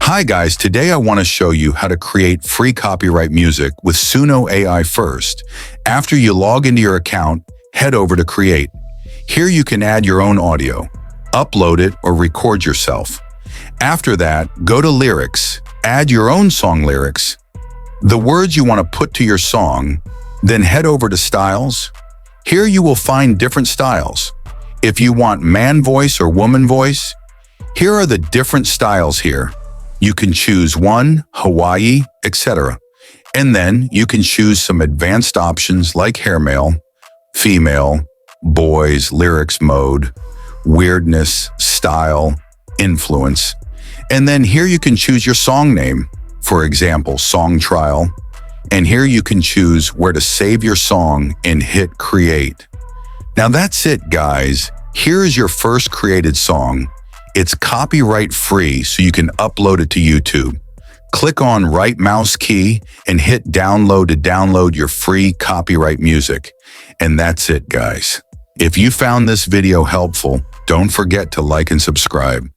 Hi guys, today I want to show you how to create free copyright music with Suno AI first. After you log into your account, head over to Create. Here you can add your own audio, upload it or record yourself. After that, go to Lyrics, add your own song lyrics, the words you want to put to your song, then head over to Styles. Here you will find different styles. If you want man voice or woman voice, here are the different styles here. You can choose one, Hawaii, etc. And then you can choose some advanced options like hair male, female, boys, lyrics mode, weirdness, style, influence. And then here you can choose your song name, for example, song trial. And here you can choose where to save your song and hit create. Now that's it, guys. Here is your first created song. It's copyright free, so you can upload it to YouTube. Click on right mouse key and hit download to download your free copyright music. And that's it, guys. If you found this video helpful, don't forget to like and subscribe.